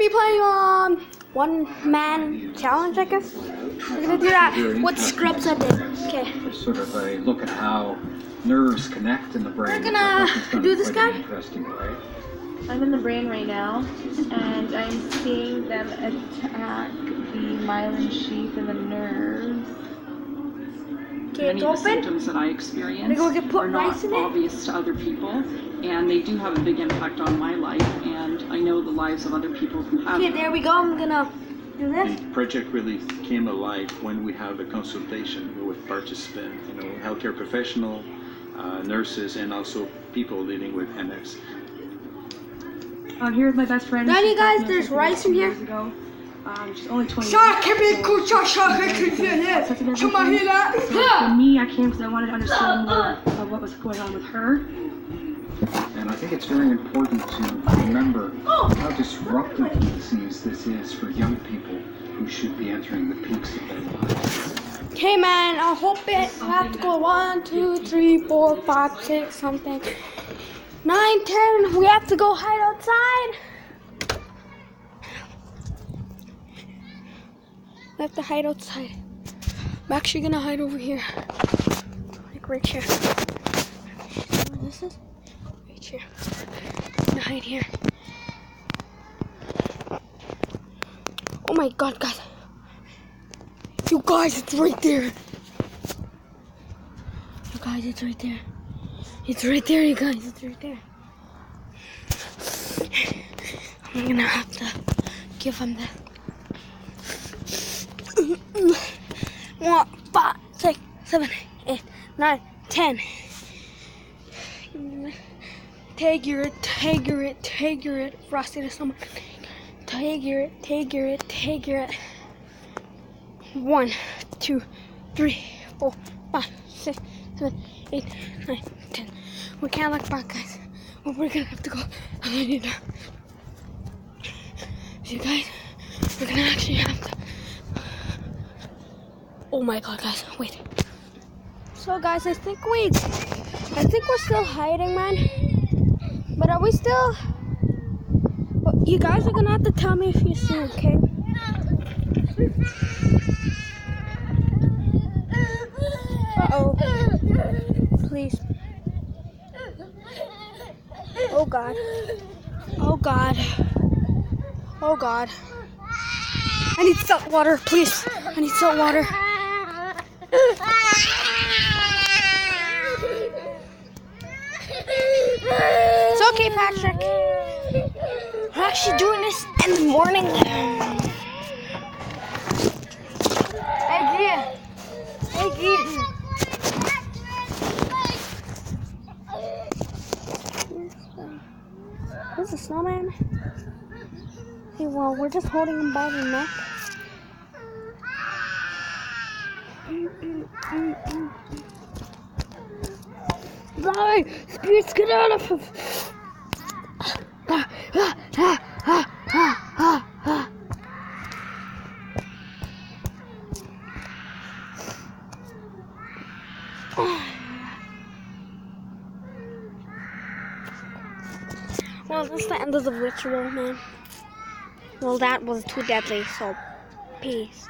be playing one man challenge, I guess. We're gonna do that. What Scrubs I did. Okay. Sort of a look at how nerves connect in the brain. We're gonna do this guy. Interesting, right? I'm in the brain right now, and I'm seeing them attack the myelin sheath and the nerves. Okay, Many it's of the open. symptoms that I experience Go get put are not rice in it. obvious to other people, and they do have a big impact on my life, and I know the lives of other people who have Okay, them. there we go. I'm gonna do this. The project really came alive when we have a consultation with participants, healthcare professional, nurses, and also people living with MS. I'm here with my best friend. Now, She you guys, diagnosed there's me rice in here. years ago. She's only 20 Come on, hear that? For me, I came because I wanted to understand more of what was going on with her. And I think it's very important to remember how disruptive a disease this is for young people who should be entering the peaks of their lives. Okay, man, I hope it. I have to go 1, 2, 3, 4, 5, 6, something. 9, 10. We have to go hide outside. We have to hide outside. I'm actually gonna hide over here. Like right here. See where this is? Right here. I'm gonna hide here. Oh my god, guys. You guys, it's right there. You guys, it's right there. It's right there, you guys. It's right there. I'm gonna have to give him that. 1, 5, 6, 7, 8, 9, 10. Tiger it. Frosty the Snowman. Tiger it. 1, 2, 3, 4, 5, 6, 7, 8, 9, 10. We can't look back, guys. But we're gonna have to go. I'm gonna need that. See, guys, we're gonna actually have to. Oh my god, guys, wait. So, guys, I think we're still hiding, man. But are we still? Well, you guys are gonna have to tell me if you see, okay? Uh-oh. Please. Oh god. I need salt water, please. I need salt water. It's okay, Patrick. I'm actually doing this in the morning. Hey, Gia. Where's the snowman? Hey, well, we're just holding him by the neck. Die! Spirits, get out of him! Well, this is the end of the ritual, man. Well, that was too deadly, so peace.